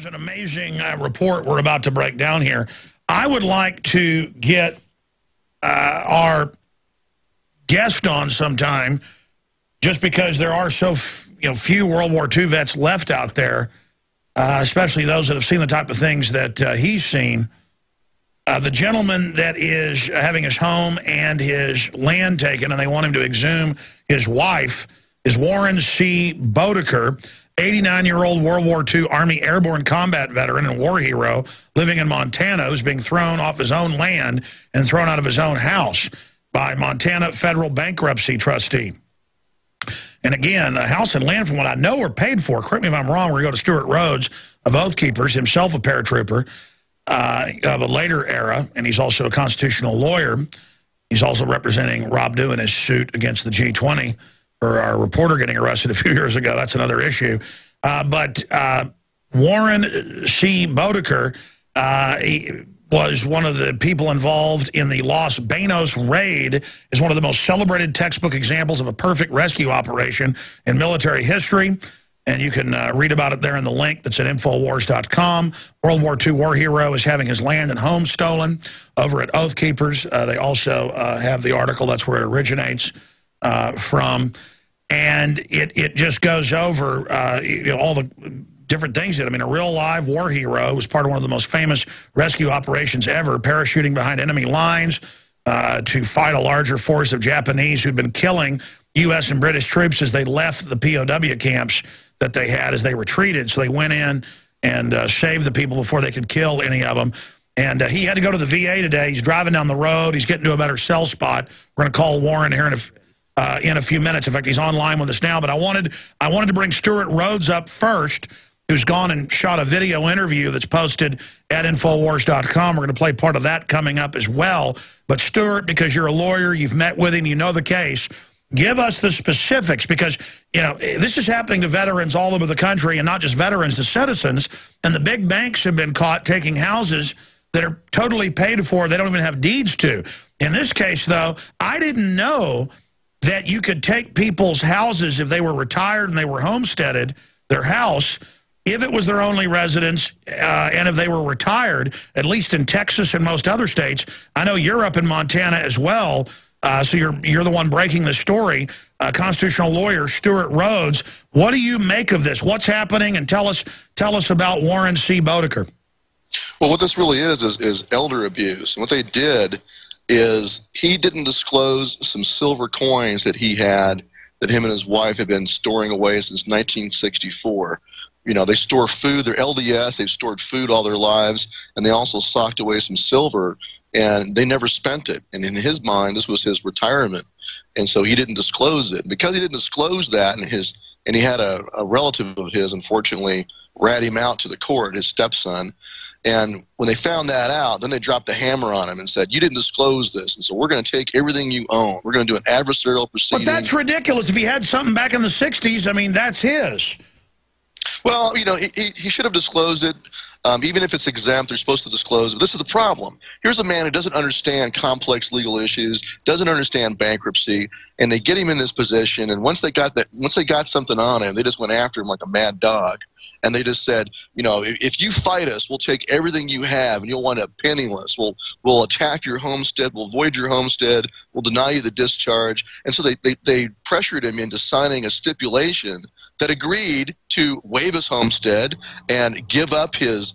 is an amazing report we're about to break down here. I would like to get our guest on sometime, just because there are so few World War II vets left out there, especially those that have seen the type of things that he's seen. The gentleman that is having his home and his land taken, and they want him to exhume his wife, is Renn Bodeker, 89-year-old World War II Army Airborne combat veteran and war hero living in Montana, who's being thrown off his own land and thrown out of his own house by Montana Federal Bankruptcy Trustee. And again, a house and land, from what I know, are paid for. Correct me if I'm wrong. We're going to go to Stuart Rhodes of Oath Keepers, himself a paratrooper of a later era, and he's also a constitutional lawyer. He's also representing Rob Dew in his suit against the G20 for our reporter getting arrested a few years ago. That's another issue. But Renn Bodeker was one of the people involved in the Los Banos raid, is one of the most celebrated textbook examples of a perfect rescue operation in military history. And you can read about it there in the link that's at Infowars.com. World War II war hero is having his land and home stolen over at Oath Keepers. They also have the article. That's where it originates from. And it just goes over all the different things. I mean, a real live war hero was part of one of the most famous rescue operations ever, parachuting behind enemy lines to fight a larger force of Japanese who'd been killing U.S. and British troops as they left the POW camps that they had as they retreated. So they went in and saved the people before they could kill any of them. And he had to go to the VA today. He's driving down the road. He's getting to a better cell spot. We're going to call Warren here in a few minutes. In fact, he's online with us now. But I wanted to bring Stuart Rhodes up first, who's gone and shot a video interview that's posted at Infowars.com. We're going to play part of that coming up as well. But Stuart, because you're a lawyer, you've met with him, you know the case, give us the specifics, because, this is happening to veterans all over the country, and not just veterans, to citizens. And the big banks have been caught taking houses that are totally paid for. They don't even have deeds to. In this case, though, I didn't know that you could take people's houses if they were retired and they were homesteaded, their house, if it was their only residence, and if they were retired, at least in Texas and most other states. I know you're up in Montana as well, so you're the one breaking the story. Constitutional lawyer Stuart Rhodes, what do you make of this? What's happening? And tell us about Renn Bodeker. Well, what this really is elder abuse. And what they did is he didn't disclose some silver coins that he had, that him and his wife had been storing away since 1964. They store food. They're LDS. They've stored food all their lives, and they also socked away some silver, and they never spent it. And in his mind, this was his retirement, and so he didn't disclose it. And because he didn't disclose that, and he had a relative of his, unfortunately, rat him out to the court, his stepson. And when they found that out, then they dropped the hammer on him and said, you didn't disclose this, and so we're going to take everything you own. We're going to do an adversarial proceeding. But that's ridiculous. If he had something back in the 60s, I mean, that's his. Well, he should have disclosed it. Even if it's exempt, they're supposed to disclose it. But this is the problem. Here's a man who doesn't understand complex legal issues, doesn't understand bankruptcy, and they get him in this position. And once they got something on him, they just went after him like a mad dog. And they just said, if you fight us, we'll take everything you have, and you'll wind up penniless. We'll attack your homestead. We'll void your homestead. We'll deny you the discharge. And so they pressured him into signing a stipulation that agreed to waive his homestead and give up his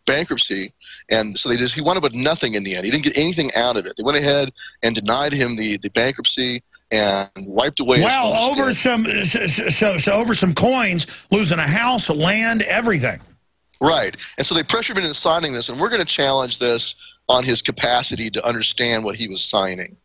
bankruptcy. And so he wound up with nothing in the end. He didn't get anything out of it. They went ahead and denied him the bankruptcy and wiped away his homestead. over some coins, losing a house, land, everything. Right. And so they pressured him into signing this, and we're going to challenge this on his capacity to understand what he was signing.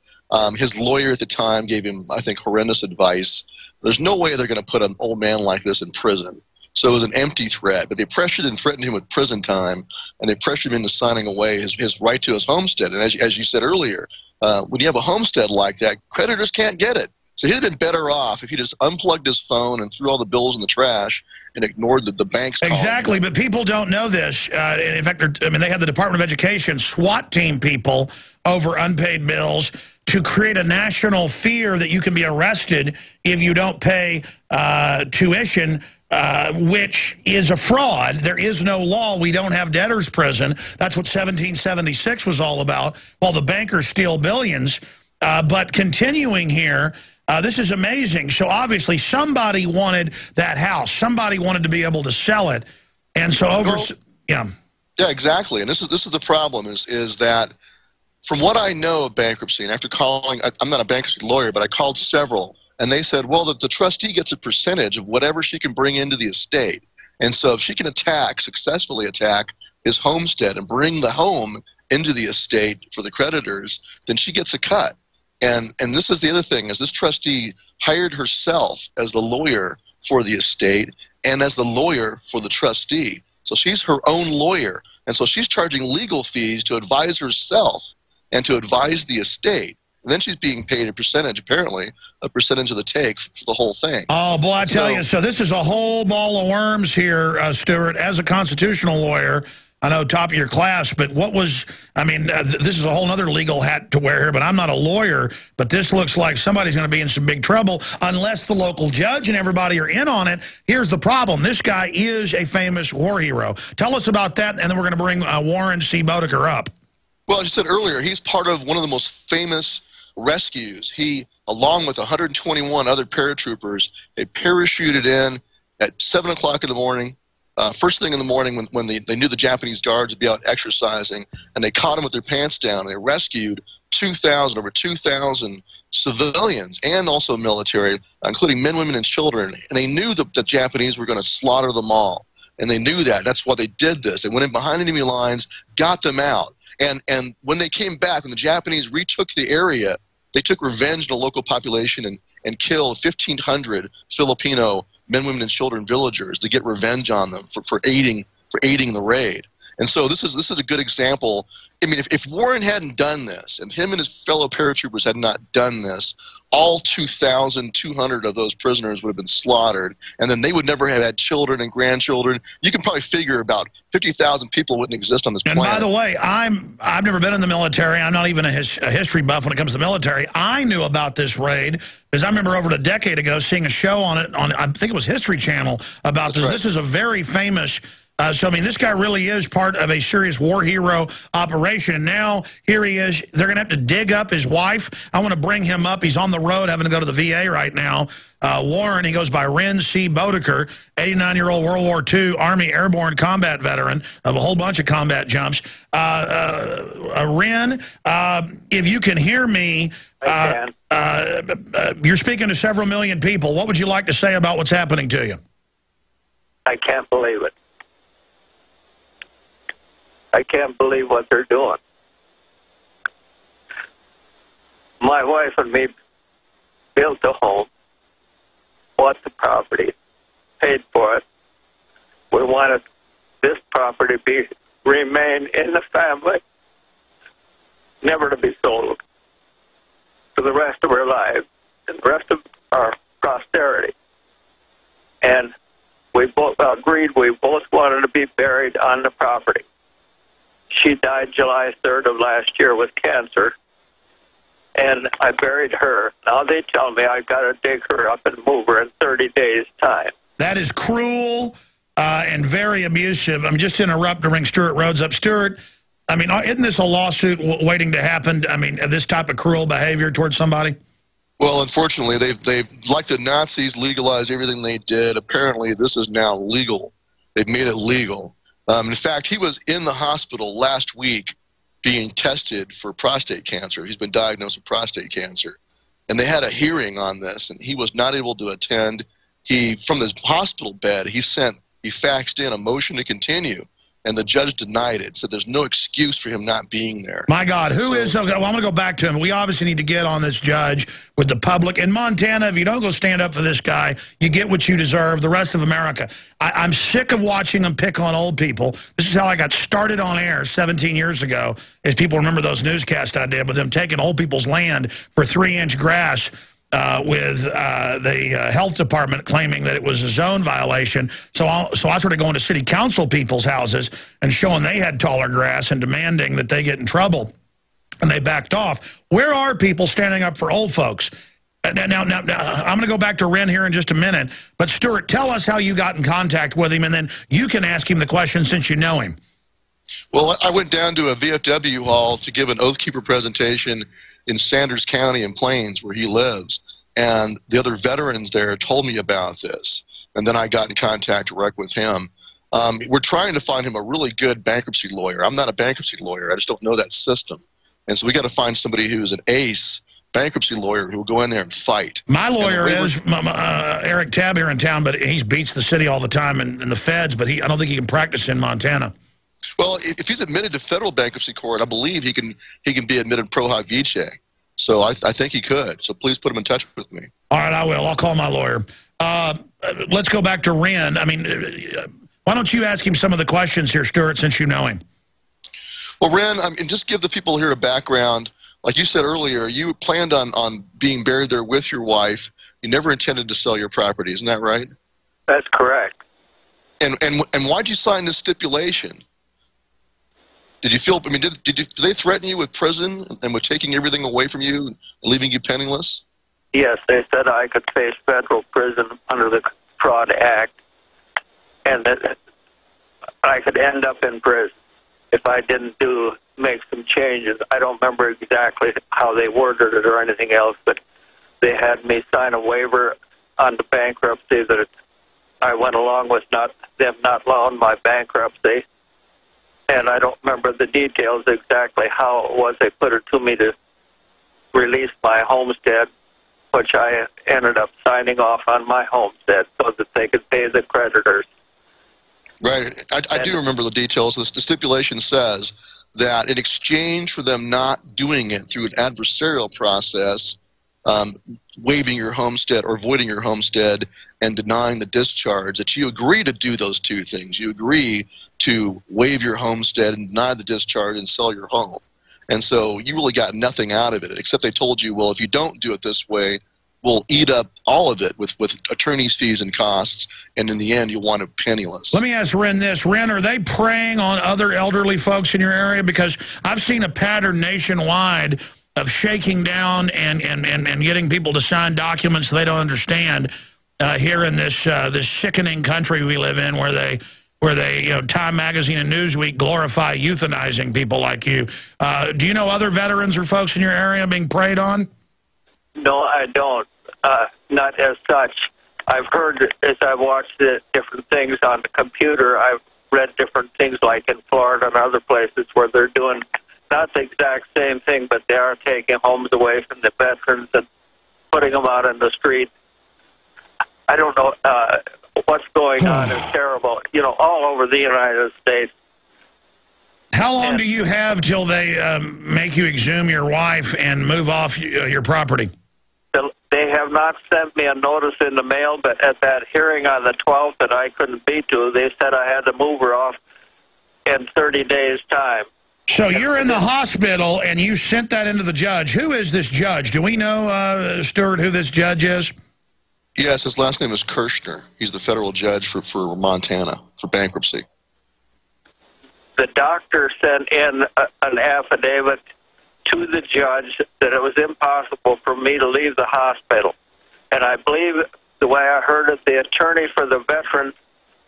His lawyer at the time gave him, I think, horrendous advice. There's no way they're going to put an old man like this in prison. So it was an empty threat, but they pressured and threatened him with prison time, and they pressured him into signing away his right to his homestead. And as you said earlier, when you have a homestead like that, creditors can't get it. So he'd have been better off if he just unplugged his phone and threw all the bills in the trash and ignored the bank's call. Exactly, but people don't know this. In fact, they had the Department of Education SWAT team people over unpaid bills to create a national fear that you can be arrested if you don't pay tuition which is a fraud. There is no law. We don't have debtor's prison. That's what 1776 was all about, while the bankers steal billions. But continuing here, this is amazing. So obviously somebody wanted that house. Somebody wanted to be able to sell it. And so yeah. Yeah, exactly. And this is the problem is that from what I know of bankruptcy, and after calling, I'm not a bankruptcy lawyer, but I called several, and they said, well, the trustee gets a percentage of whatever she can bring into the estate. And so if she can successfully attack his homestead and bring the home into the estate for the creditors, then she gets a cut. And this is the other thing, is this trustee hired herself as the lawyer for the estate and as the lawyer for the trustee. So she's her own lawyer. And so she's charging legal fees to advise herself and to advise the estate. And then she's being paid a percentage, apparently, a percentage of the take for the whole thing. Oh, boy, I tell you, so this is a whole ball of worms here, Stuart. As a constitutional lawyer, I know top of your class, but what was, I mean, this is a whole other legal hat to wear here, but I'm not a lawyer, but this looks like somebody's going to be in some big trouble unless the local judge and everybody are in on it. Here's the problem. This guy is a famous war hero. Tell us about that, and then we're going to bring Warren C. Bodeker up. Well, as you said earlier, he's part of one of the most famous rescues. He, along with 121 other paratroopers, they parachuted in at 7 o'clock in the morning, first thing in the morning when they knew the Japanese guards would be out exercising, and they caught them with their pants down. They rescued over 2,000 civilians and also military, including men, women, and children. And they knew that the Japanese were going to slaughter them all. And they knew that. That's why they did this. They went in behind enemy lines, got them out. And when they came back, when the Japanese retook the area, they took revenge on the local population and killed 1,500 Filipino men, women, and children villagers to get revenge on them for aiding the raid. And so this is a good example. I mean, if Warren hadn't done this, and him and his fellow paratroopers had not done this, all 2,200 of those prisoners would have been slaughtered, and then they would never have had children and grandchildren. You can probably figure about 50,000 people wouldn't exist on this planet. And by the way, I've never been in the military. I'm not even a history buff when it comes to the military. I knew about this raid because I remember over a decade ago seeing a show on it on, I think it was History Channel, about this. Right. This is a very famous. So, I mean, this guy really is part of a serious war hero operation. And now, here he is. They're going to have to dig up his wife. I want to bring him up. He's on the road having to go to the VA right now. Warren, he goes by Renn C. Bodeker, 89-year-old World War II Army Airborne combat veteran of a whole bunch of combat jumps. Renn, if you can hear me, I can. You're speaking to several million people. What would you like to say about what's happening to you? I can't believe it. I can't believe what they're doing. My wife and me built a home, bought the property, paid for it. We wanted this property to remain in the family, never to be sold for the rest of our lives and the rest of our posterity. And we both agreed we both wanted to be buried on the property. She died July 3rd of last year with cancer, and I buried her. Now they tell me I've got to dig her up and move her in 30 days' time. That is cruel and very abusive. I'm just to interrupt to bring Stuart Rhodes up. Stuart, I mean, isn't this a lawsuit waiting to happen? I mean, this type of cruel behavior towards somebody? Well, unfortunately, they've like the Nazis legalized everything they did. Apparently, this is now legal. They've made it legal. In fact, he was in the hospital last week being tested for prostate cancer. He's been diagnosed with prostate cancer. And they had a hearing on this, and he was not able to attend. From his hospital bed, he faxed in a motion to continue, and the judge denied it, said there's no excuse for him not being there. My God, well, I'm going to go back to him. We obviously need to get on this judge with the public. In Montana, if you don't go stand up for this guy, you get what you deserve. The rest of America. I'm sick of watching them pick on old people. This is how I got started on air 17 years ago, as people remember those newscasts I did with them taking old people's land for 3-inch grass, with the health department claiming that it was a zone violation. So I started going to city council people's houses and showing they had taller grass and demanding that they get in trouble. And they backed off. Where are people standing up for old folks? Now, I'm going to go back to Renn here in just a minute. But, Stuart, tell us how you got in contact with him, and then you can ask him the question since you know him. Well, I went down to a VFW hall to give an Oath Keeper presentation in Sanders County in Plains, where he lives. And the other veterans there told me about this. And then I got in contact direct with him. We're trying to find him a really good bankruptcy lawyer. I'm not a bankruptcy lawyer. I just don't know that system. And so we got to find somebody who's an ace bankruptcy lawyer who will go in there and fight. My lawyer is Eric Tabb here in town, but he beats the city all the time in the feds, but I don't think he can practice in Montana. Well, if he's admitted to federal bankruptcy court, I believe he can be admitted pro hac vice. So I think he could. So please put him in touch with me. All right, I will. I'll call my lawyer. Let's go back to Renn. I mean, why don't you ask him some of the questions here, Stuart, since you know him? Well, Renn, and just give the people here a background. Like you said earlier, you planned on being buried there with your wife. You never intended to sell your property. Isn't that right? That's correct. And why'd you sign this stipulation? Did you feel, I mean, did they threaten you with prison and with taking everything away from you and leaving you penniless? Yes, they said I could face federal prison under the Fraud Act, and that I could end up in prison if I didn't make some changes. I don't remember exactly how they worded it or anything else, but they had me sign a waiver on the bankruptcy that I went along with them not allowing my bankruptcy. And I don't remember the details exactly how it was they put it to me to release my homestead, which I ended up signing off on my homestead so that they could pay the creditors. Right. I do remember the details. The stipulation says that in exchange for them not doing it through an adversarial process, waiving your homestead or voiding your homestead and denying the discharge, that you agree to do those two things. You agree to waive your homestead and deny the discharge and sell your home. And so you really got nothing out of it, except they told you, well, if you don't do it this way, we'll eat up all of it with attorney's fees and costs, and in the end, you'll want it penniless. Let me ask Renn this. Renn, are they preying on other elderly folks in your area? Because I've seen a pattern nationwide of shaking down and getting people to sign documents they don't understand here in this sickening country we live in, where they Time Magazine and Newsweek glorify euthanizing people like you. Do you know other veterans or folks in your area being preyed on? No, I don't. Not as such. I've heard, as I've watched different things on the computer, I've read different things like in Florida and other places where they're doing not the exact same thing, but they are taking homes away from the veterans and putting them out in the street. I don't know. What's going on is terrible, all over the United States. How long do you have till they make you exhume your wife and move off your property? They have not sent me a notice in the mail, but at that hearing on the 12th that I couldn't be to, they said I had to move her off in 30 days' time. So you're in the hospital, and you sent that into the judge. Who is this judge? Do we know, Stuart, who this judge is? Yes, his last name is Kirshner. He's the federal judge for Montana, for bankruptcy. The doctor sent in an affidavit to the judge that it was impossible for me to leave the hospital. And I believe, the way I heard it, the attorney for the veteran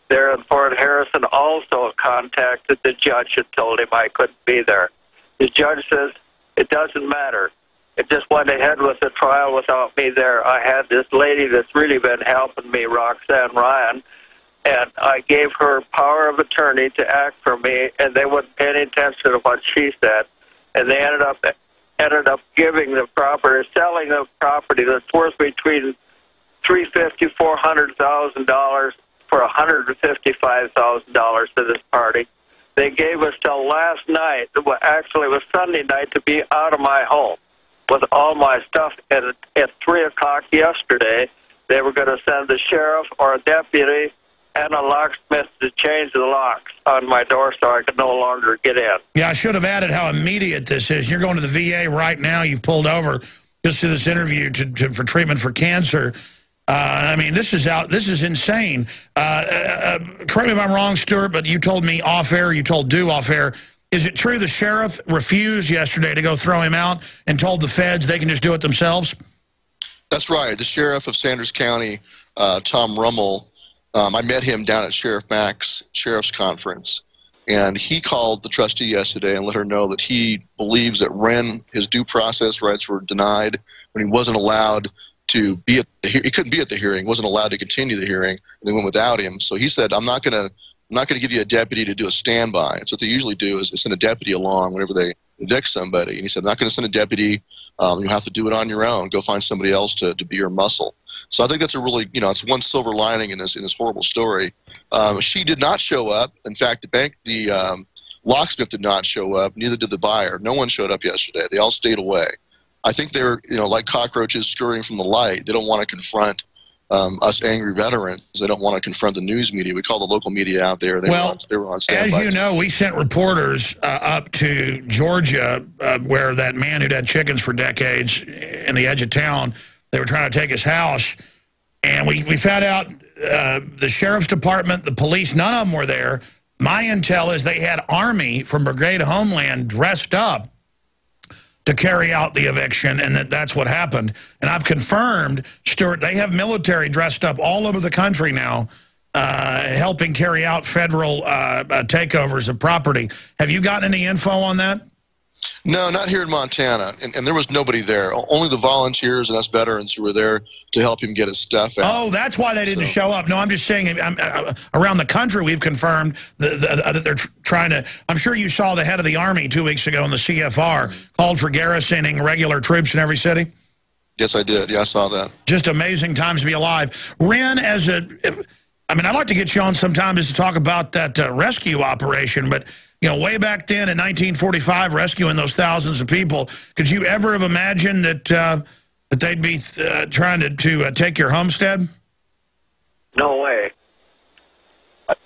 there in Fort Harrison also contacted the judge and told him I couldn't be there. The judge says, it doesn't matter. It just went ahead with the trial without me there. I had this lady that's really been helping me, Roxanne Ryan, and I gave her power of attorney to act for me, and they wouldn't pay any attention to what she said. And they ended up giving the property, selling the property that's worth between $350,000, $400,000 for $155,000 to this party. They gave us till last night, actually it was Sunday night, to be out of my home with all my stuff. And at 3 o'clock yesterday, they were going to send the sheriff or a deputy and a locksmith to change the locks on my door so I could no longer get in. Yeah, I should have added how immediate this is. You're going to the VA right now. You've pulled over just to this interview for treatment for cancer. I mean, this is insane. Correct me if I'm wrong, Stuart, but you told me off air, you told Dew off air. Is it true the sheriff refused yesterday to go throw him out and told the feds they can just do it themselves? That's right. The sheriff of Sanders County, Tom Rummel, I met him down at Sheriff Mack's Sheriff's Conference, and he called the trustee yesterday and let her know that he believes that Renn, his due process rights were denied when he wasn't allowed to be at the he couldn't be at the hearing, wasn't allowed to continue the hearing, and they went without him. So he said, I'm not going to give you a deputy to do a standby. That's what they usually do, is send a deputy along whenever they evict somebody. And he said, I'm not going to send a deputy. You'll have to do it on your own. Go find somebody else to be your muscle. So I think that's a really, it's one silver lining in this horrible story. She did not show up. In fact, the locksmith did not show up. Neither did the buyer. No one showed up yesterday. They all stayed away. I think they're, like cockroaches scurrying from the light. They don't want to confront us angry veterans. They don't want to confront the news media. We call the local media out there. They were on standby. As you know, we sent reporters up to Georgia, where that man who'd had chickens for decades in the edge of town, they were trying to take his house. And we found out the sheriff's department, the police, none of them were there. My intel is they had Army from Brigade Homeland dressed up to carry out the eviction, and that's what happened. And I've confirmed, Stuart, they have military dressed up all over the country now, helping carry out federal takeovers of property. Have you gotten any info on that? No, not here in Montana, and there was nobody there. Only the volunteers and us veterans who were there to help him get his stuff out. Oh, that's why they didn't show up. No, I'm just saying, around the country we've confirmed that they're trying to. I'm sure you saw the head of the Army 2 weeks ago in the CFR called for garrisoning regular troops in every city. Yes, I did. Yeah, I saw that. Just amazing times to be alive. Renn, I'd like to get you on sometime just to talk about that rescue operation, but way back then in 1945, rescuing those thousands of people, could you ever have imagined that they'd be trying to take your homestead? No way.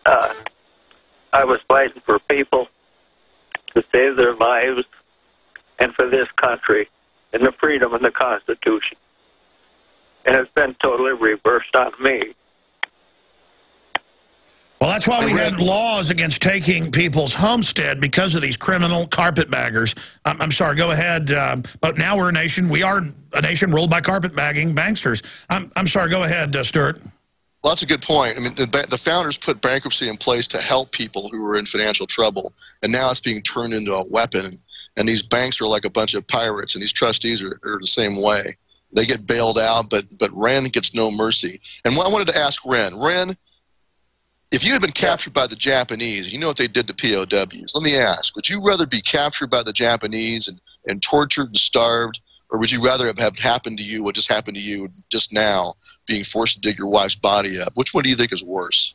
I was fighting for people to save their lives and for this country and the freedom and the Constitution. And it's been totally reversed on me. Well, that's why we had laws against taking people's homestead because of these criminal carpetbaggers. I'm sorry, go ahead. But now we're a nation. We are a nation ruled by carpetbagging banksters. I'm sorry, go ahead, Stuart. Well, that's a good point. The founders put bankruptcy in place to help people who were in financial trouble, and now it's being turned into a weapon. And these banks are like a bunch of pirates, and these trustees are the same way. They get bailed out, but Renn gets no mercy. And I wanted to ask Renn, if you had been captured by the Japanese, you know what they did to POWs. Let me ask, would you rather be captured by the Japanese and tortured and starved, or would you rather have happened to you what just happened to you just now, being forced to dig your wife's body up? Which one do you think is worse?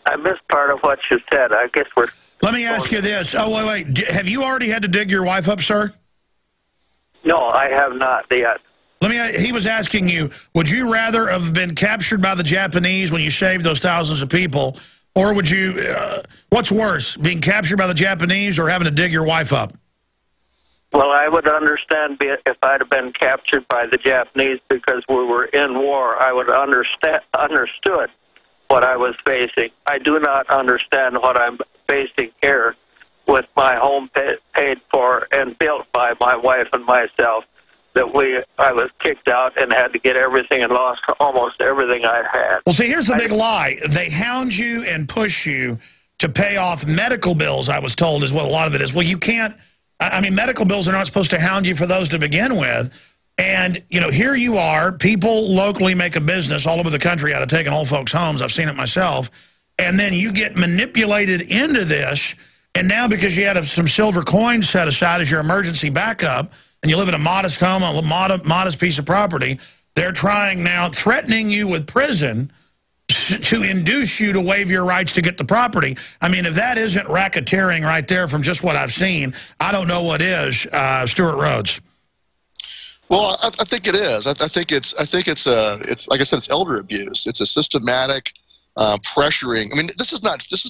I missed part of what you said. I guess we're... Let me ask you this. Oh, wait. Have you already had to dig your wife up, sir? No, I have not yet. He was asking you, would you rather have been captured by the Japanese when you saved those thousands of people, or would you, what's worse, being captured by the Japanese or having to dig your wife up? Well, I would understand if I'd have been captured by the Japanese because we were in war. I would understood what I was facing. I do not understand what I'm facing here with my home paid for and built by my wife and myself. I was kicked out and had to get everything and lost almost everything I had. Well, see, here's the big lie. They hound you and push you to pay off medical bills, I was told, is what a lot of it is. Well, you can't, medical bills are not supposed to hound you for those to begin with. And, here you are, people locally make a business all over the country out of taking old folks' homes. I've seen it myself. And then you get manipulated into this, and now because you had some silver coins set aside as your emergency backup, and you live in a modest home, a modest piece of property, they're trying now, threatening you with prison to induce you to waive your rights to get the property. If that isn't racketeering right there from just what I've seen, I don't know what is. Stuart Rhodes. Well, I think it is. I think it's like I said, it's elder abuse. It's a systematic pressuring. This is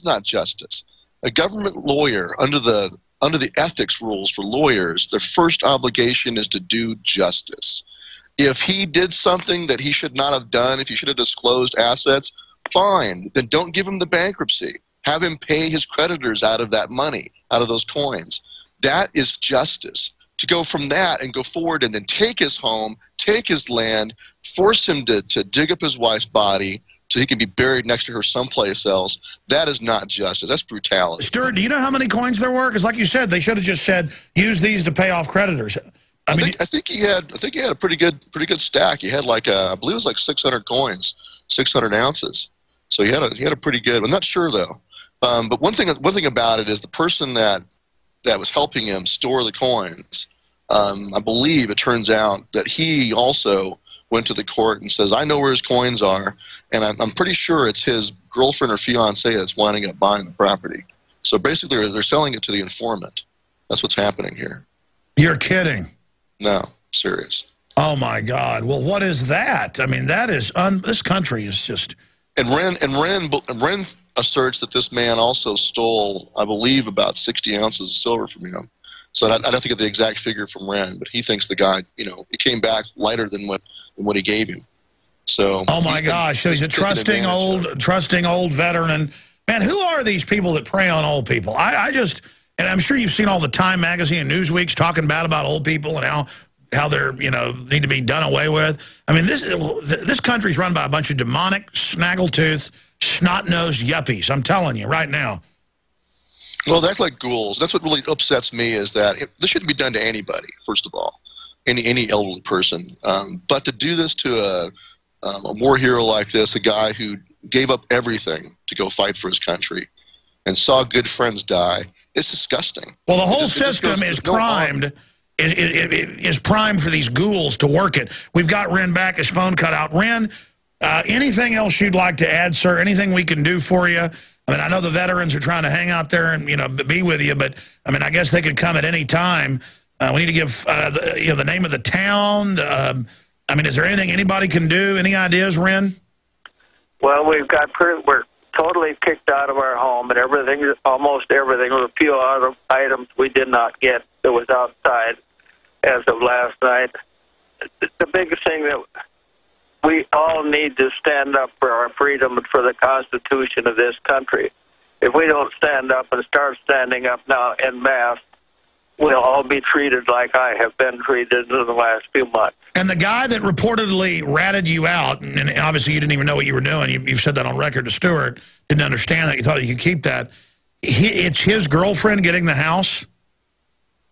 not justice. A government lawyer under the ethics rules for lawyers, their first obligation is to do justice. If he did something that he should not have done, if he should have disclosed assets, fine. Then don't give him the bankruptcy. Have him pay his creditors out of that money, out of those coins. That is justice. to go from that and go forward and then take his home, take his land, force him to dig up his wife's body so he can be buried next to her someplace else, that is not justice. That's brutality. Stuart, do you know how many coins there were? Because like you said, they should have just said, use these to pay off creditors. I think he had a pretty good stack. He had like I believe it was like 600 coins, 600 ounces. So he had a pretty good. I'm not sure though. But one thing about it is the person that was helping him store the coins. I believe it turns out that he also went to the court and says, I know where his coins are, and I'm pretty sure it's his girlfriend or fiance that's winding up buying the property. So basically, they're selling it to the informant. That's what's happening here. You're kidding. No, serious. Oh my God! Well, what is that? I mean, that is this country is just. And Renn asserts that this man also stole, I believe, about 60 ounces of silver from him. So I'd have to get the exact figure from Renn, but he thinks the guy, he came back lighter than what he gave him. So. Oh my gosh! So he's a trusting old veteran. Man, who are these people that prey on old people? And I'm sure you've seen all the Time magazine and Newsweek's talking bad about old people and how they're, need to be done away with. I mean, this country's run by a bunch of demonic, snaggletooth, snot-nosed yuppies. I'm telling you right now. Well, they act like ghouls. That's what really upsets me is that this shouldn't be done to anybody, first of all, any elderly person. But to do this to a war hero like this, a guy who gave up everything to go fight for his country and saw good friends die, it's disgusting. Well, the whole system is primed. Is primed for these ghouls to work it. We've got Renn back. His phone cut out. Renn, anything else you'd like to add, sir? Anything we can do for you? I mean, I know the veterans are trying to hang out there and be with you, but I mean, I guess they could come at any time. We need to give the name of the town. I mean, is there anything anybody can do? Any ideas, Renn? Well, we're totally kicked out of our home, and almost everything. There were a few other items we did not get that was outside as of last night. The biggest thing that we all need to stand up for our freedom and for the Constitution of this country. If we don't stand up and start standing up now en masse, we'll all be treated like I have been treated in the last few months. And the guy that reportedly ratted you out, and obviously you didn't even know what you were doing, you've said that on record to Stuart, didn't understand that, you thought you could keep that. It's his girlfriend getting the house?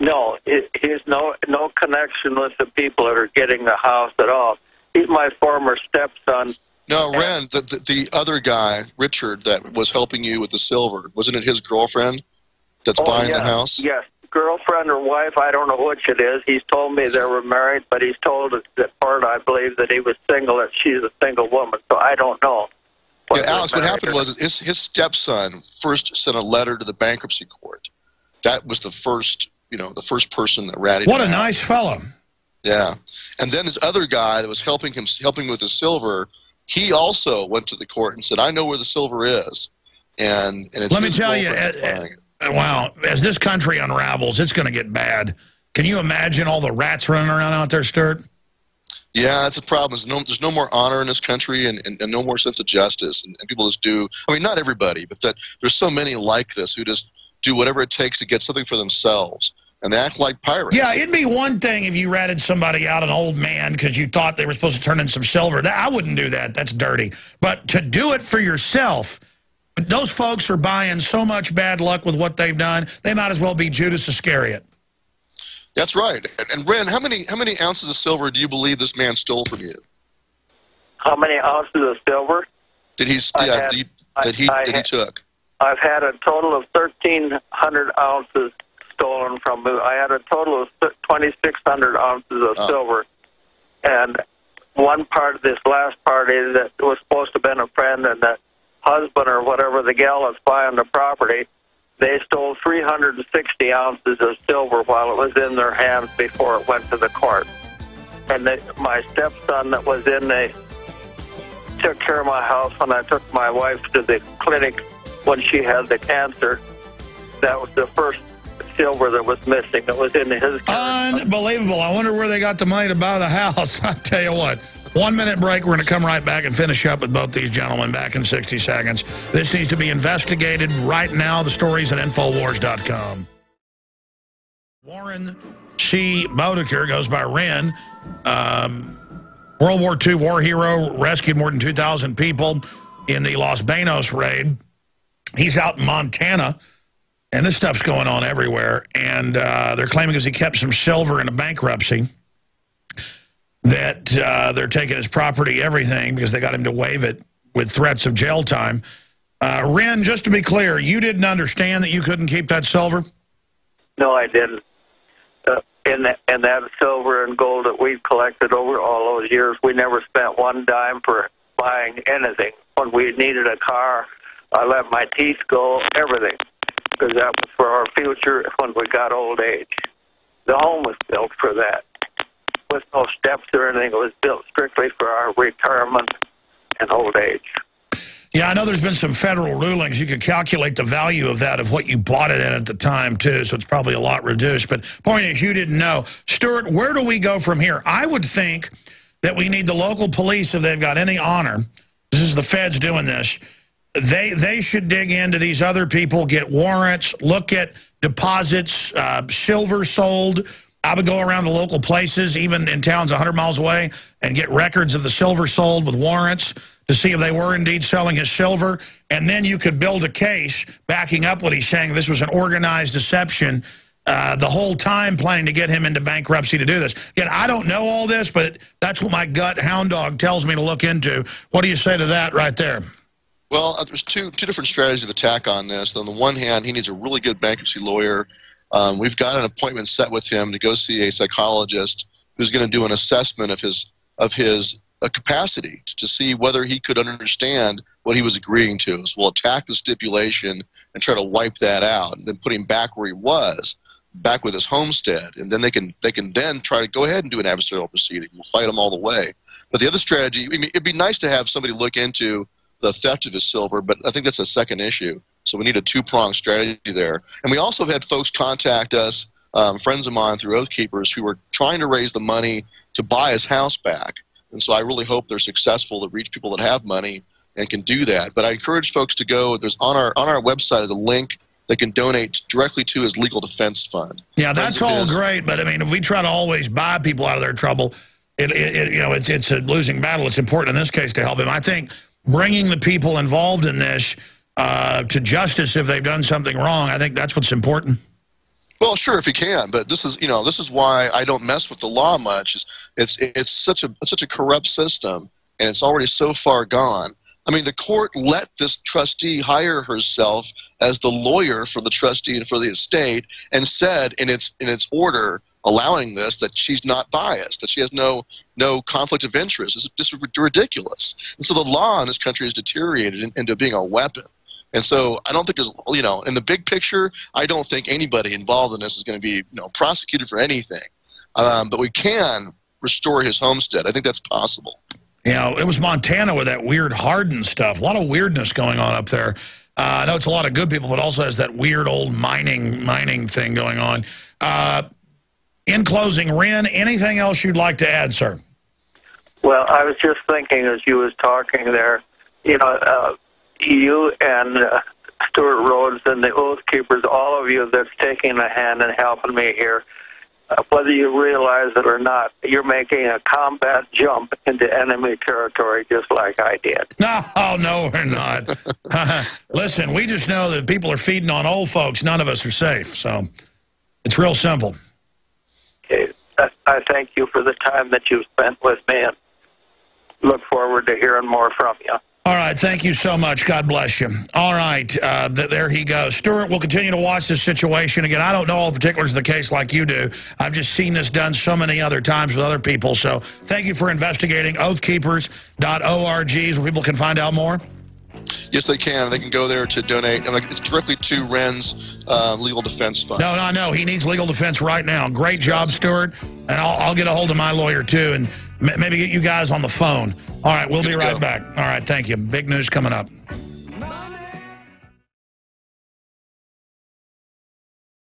No, he's no connection with the people that are getting the house at all. He's my former stepson. No, Renn, the other guy, Richard, that was helping you with the silver, wasn't it his girlfriend that's buying the house? Yes. Girlfriend or wife, I don't know which it is. He's told me they were married, but he's told us that part, I believe, that he was single, that she's a single woman. So I don't know. Yeah, Alex, what happened was his stepson first sent a letter to the bankruptcy court. That was the first person that ratted him out. What a nice fellow. Yeah. And then this other guy that was helping with the silver, he also went to the court and said, I know where the silver is. And it's let me tell you, wow, as this country unravels, it's going to get bad. Can you imagine all the rats running around out there, Stuart? Yeah, that's the problem. There's no more honor in this country and no more sense of justice. And people just do, I mean, not everybody, but there's so many like this who just do whatever it takes to get something for themselves. And they act like pirates. Yeah, it'd be one thing if you ratted somebody out, an old man, because you thought they were supposed to turn in some silver. I wouldn't do that. That's dirty. But to do it for yourself, those folks are buying so much bad luck with what they've done, they might as well be Judas Iscariot. That's right. And Renn, how many ounces of silver do you believe this man stole from you? How many ounces of silver? Did he took? I've had a total of 1,300 ounces stolen from me. I had a total of 2,600 ounces of silver. And one part of this last party that was supposed to have been a friend and the husband or whatever, the gal that's buying the property, they stole 360 ounces of silver while it was in their hands before it went to the court. And my stepson that was took care of my house when I took my wife to the clinic when she had the cancer. That was the first silver that was missing. That was in his care. Unbelievable. I wonder where they got the money to buy the house. I tell you what. 1 minute break. We're going to come right back and finish up with both these gentlemen back in 60 seconds. This needs to be investigated right now. The story's at Infowars.com. Warren C. Bodeker, goes by Renn. World War II war hero, rescued more than 2,000 people in the Los Banos raid. He's out in Montana, and this stuff's going on everywhere. And they're claiming because he kept some silver in a bankruptcy that they're taking his property, everything, because they got him to waive it with threats of jail time. Renn, just to be clear, you didn't understand that you couldn't keep that silver? No, I didn't. In that silver and gold that we've collected over all those years, we never spent one dime for buying anything. When we needed a car, I let my teeth go, everything, because that was for our future when we got old age. The home was built for that, with no steps or anything. It was built strictly for our retirement and old age. Yeah, I know there's been some federal rulings. You could calculate the value of that, of what you bought it at the time, too, so it's probably a lot reduced. But point is, you didn't know. Stuart, where do we go from here? I would think that we need the local police, if they've got any honor. This is the feds doing this. They should dig into these other people, get warrants, look at deposits, silver sold. I would go around the local places, even in towns 100 miles away, and get records of the silver sold with warrants to see if they were indeed selling his silver. And then you could build a case backing up what he's saying. This was an organized deception the whole time, planning to get him into bankruptcy to do this. Again, I don't know all this, but that's what my gut hound dog tells me to look into. What do you say to that right there? Well, there's two different strategies of attack on this. On the one hand, he needs a really good bankruptcy lawyer. We've got an appointment set with him to go see a psychologist who's going to do an assessment of his capacity to see whether he could understand what he was agreeing to. So we'll attack the stipulation and try to wipe that out, and then put him back where he was, back with his homestead, and then they can then try to go ahead and do an adversarial proceeding. We'll fight him all the way. But the other strategy, I mean, it'd be nice to have somebody look into the theft of his silver, but I think that's a second issue. So we need a two-pronged strategy there. And we also have had folks contact us, friends of mine through Oath Keepers, who are trying to raise the money to buy his house back. And so I really hope they're successful to reach people that have money and can do that. But I encourage folks to go. There's on our website is a link they can donate directly to his legal defense fund. Yeah, that's all great. But I mean, if we try to always buy people out of their trouble, it's a losing battle. It's important in this case to help him. I think bringing the people involved in this to justice if they've done something wrong, I think that's what's important. Well, sure, if he can, but this is why I don't mess with the law much. It's such a corrupt system, and it's already so far gone. I mean, the court let this trustee hire herself as the lawyer for the trustee and for the estate, and said in its order allowing this that she's not biased, that she has no conflict of interest. It's just ridiculous. And so the law in this country has deteriorated into being a weapon. And so I don't think there's, in the big picture, I don't think anybody involved in this is going to be, prosecuted for anything. But we can restore his homestead. I think that's possible. It was Montana with that weird Hardin stuff. A lot of weirdness going on up there. I know it's a lot of good people, but also has that weird old mining thing going on. In closing, Renn, anything else you'd like to add, sir? Well, I was just thinking as you was talking there, you and Stuart Rhodes and the Oath Keepers, all of you that's taking a hand and helping me here, whether you realize it or not, you're making a combat jump into enemy territory just like I did. No, we're not. Listen, we just know that people are feeding on old folks. None of us are safe. So it's real simple. Okay. I thank you for the time that you've spent with me, and look forward to hearing more from you. All right, thank you so much. God bless you. All right, there he goes. Stuart, we'll continue to watch this situation. Again, I don't know all the particulars of the case like you do. I've just seen this done so many other times with other people. So thank you for investigating. Oathkeepers.org is where people can find out more. Yes, they can. They can go there to donate. And it's directly to Renn's legal defense fund. No. He needs legal defense right now. Great job, Stuart. And I'll get a hold of my lawyer, too, and maybe get you guys on the phone. All right, we'll be right back. All right, thank you. Big news coming up.